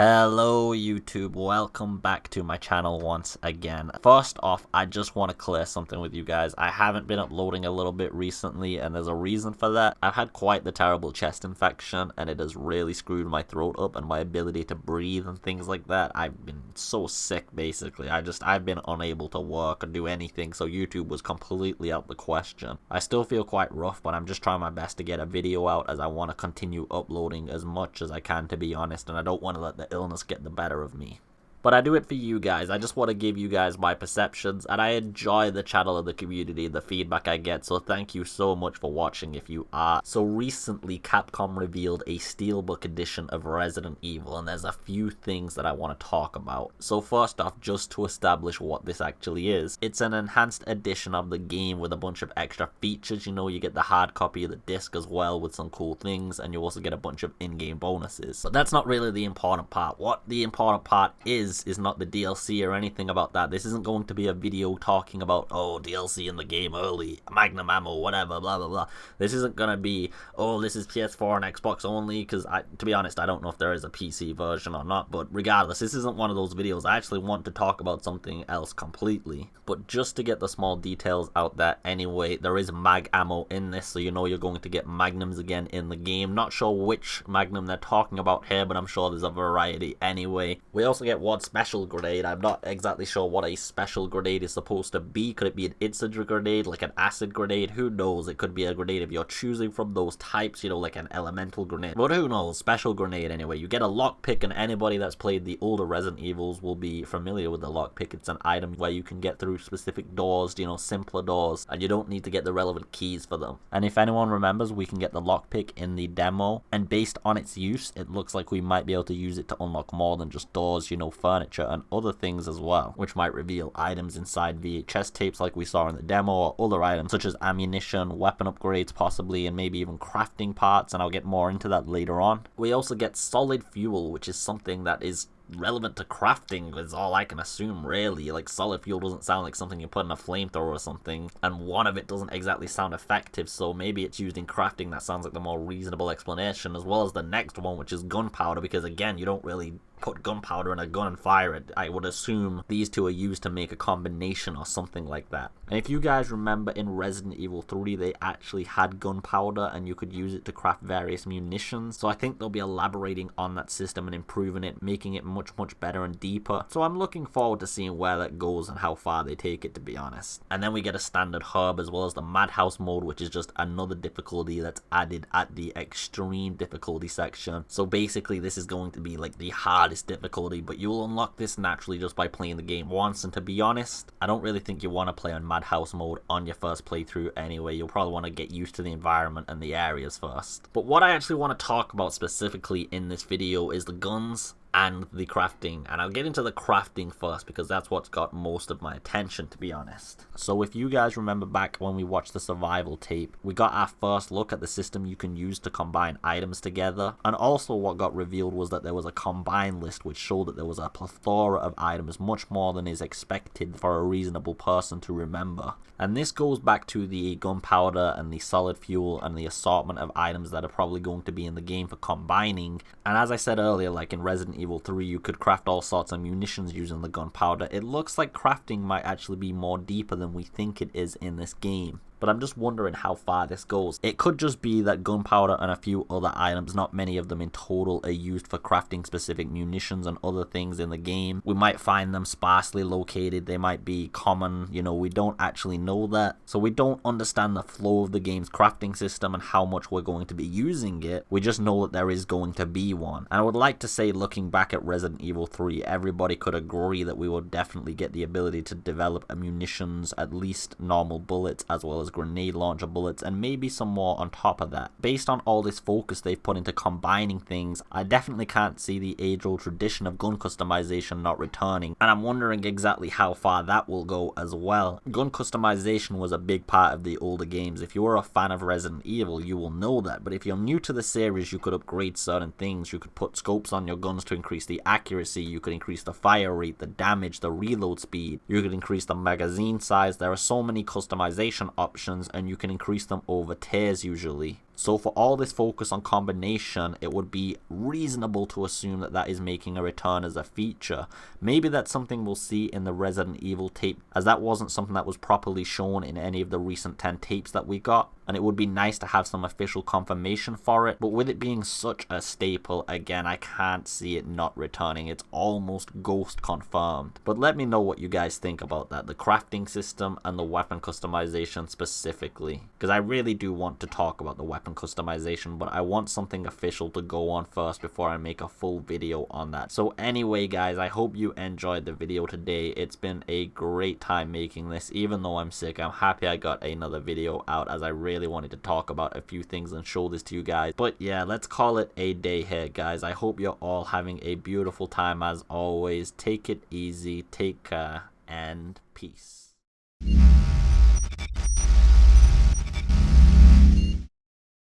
Hello YouTube, welcome back to my channel once again. First off, I just want to clear something with you guys. I haven't been uploading a little bit recently and there's a reason for that. I've had quite the terrible chest infection and it has really screwed my throat up and my ability to breathe and things like that. I've been so sick basically. I've been unable to work or do anything, so YouTube was completely out the question. I still feel quite rough, but I'm just trying my best to get a video out as I want to continue uploading as much as I can, to be honest, and I don't want to let the illness get the better of me. But I do it for you guys. I just want to give you guys my perceptions, and I enjoy the channel and the community, the feedback I get, so thank you so much for watching if you are. So recently, Capcom revealed a Steelbook edition of Resident Evil, and there's a few things that I want to talk about. So first off, just to establish what this actually is, it's an enhanced edition of the game with a bunch of extra features. You know, you get the hard copy of the disc as well with some cool things, and you also get a bunch of in-game bonuses. But that's not really the important part. What the important part is not the DLC or anything about that. This isn't going to be a video talking about, oh, DLC in the game early, Magnum ammo, whatever, blah, blah, blah. This isn't going to be, oh, this is PS4 and Xbox only, because to be honest, I don't know if there is a PC version or not, but regardless, this isn't one of those videos. I actually want to talk about something else completely. But just to get the small details out there anyway, there is mag ammo in this, so you know you're going to get Magnums again in the game. Not sure which Magnum they're talking about here, but I'm sure there's a variety anyway. We also get one special grenade. I'm not exactly sure what a special grenade is supposed to be. Could it be an instant grenade, like an acid grenade? Who knows? It could be a grenade if you're choosing from those types, you know, like an elemental grenade. But who knows? Special grenade anyway. You get a lockpick, and anybody that's played the older Resident Evils will be familiar with the lockpick. It's an item where you can get through specific doors, you know, simpler doors, and you don't need to get the relevant keys for them. And if anyone remembers, we can get the lockpick in the demo, and based on its use, it looks like we might be able to use it to unlock more than just doors, you know, furniture and other things as well, which might reveal items inside VHS tapes like we saw in the demo, or other items such as ammunition, weapon upgrades possibly, and maybe even crafting parts, and I'll get more into that later on. We also get solid fuel, which is something that is relevant to crafting, is all I can assume, really. Like, solid fuel doesn't sound like something you put in a flamethrower or something, and one of it doesn't exactly sound effective, so maybe it's used in crafting. That sounds like the more reasonable explanation, as well as the next one, which is gunpowder, because again, you don't really put gunpowder in a gun and fire it. I would assume these two are used to make a combination or something like that. And if you guys remember, in Resident Evil 3 they actually had gunpowder and you could use it to craft various munitions, so I think they'll be elaborating on that system and improving it, making it much better and deeper. So I'm looking forward to seeing where that goes and how far they take it, to be honest. And then we get a standard herb as well as the Madhouse Mode, which is just another difficulty that's added at the extreme difficulty section. So basically this is going to be like the hardest difficulty, but you'll unlock this naturally just by playing the game once, and to be honest, I don't really think you want to play on Madhouse Mode on your first playthrough anyway. You'll probably want to get used to the environment and the areas first. But what I actually want to talk about specifically in this video is the guns and the crafting, and I'll get into the crafting first because that's what's got most of my attention, to be honest. So if you guys remember back when we watched the survival tape, we got our first look at the system you can use to combine items together, and also what got revealed was that there was a combine list which showed that there was a plethora of items, much more than is expected for a reasonable person to remember. And this goes back to the gunpowder and the solid fuel and the assortment of items that are probably going to be in the game for combining. And as I said earlier, like in Resident Evil 3, you could craft all sorts of munitions using the gunpowder. It looks like crafting might actually be more deeper than we think it is in this game, but I'm just wondering how far this goes. It could just be that gunpowder and a few other items, not many of them in total, are used for crafting specific munitions and other things in the game. We might find them sparsely located, they might be common, you know, we don't actually know that. So we don't understand the flow of the game's crafting system and how much we're going to be using it. We just know that there is going to be one. And I would like to say, looking back at Resident Evil 3, everybody could agree that we will definitely get the ability to develop munitions, at least normal bullets, as well as grenade launcher bullets, and maybe some more on top of that. Based on all this focus they've put into combining things, I definitely can't see the age-old tradition of gun customization not returning, and I'm wondering exactly how far that will go as well. Gun customization was a big part of the older games. If you were a fan of Resident Evil, you will know that, but if you're new to the series, you could upgrade certain things. You could put scopes on your guns to increase the accuracy, you could increase the fire rate, the damage, the reload speed, you could increase the magazine size. There are so many customization options, and you can increase them over tiers usually. So for all this focus on combination, it would be reasonable to assume that that is making a return as a feature. Maybe that's something we'll see in the Resident Evil tape, as that wasn't something that was properly shown in any of the recent 10 tapes that we got, and it would be nice to have some official confirmation for it. But with it being such a staple, again, I can't see it not returning. It's almost ghost confirmed. But let me know what you guys think about that, the crafting system and the weapon customization specifically, because I really do want to talk about the weapon customization, but I want something official to go on first before I make a full video on that. So anyway guys, I hope you enjoyed the video today. It's been a great time making this. Even though I'm sick, I'm happy I got another video out, as I really wanted to talk about a few things and show this to you guys. But yeah, let's call it a day here guys. I hope you're all having a beautiful time as always. Take it easy, take care, and peace.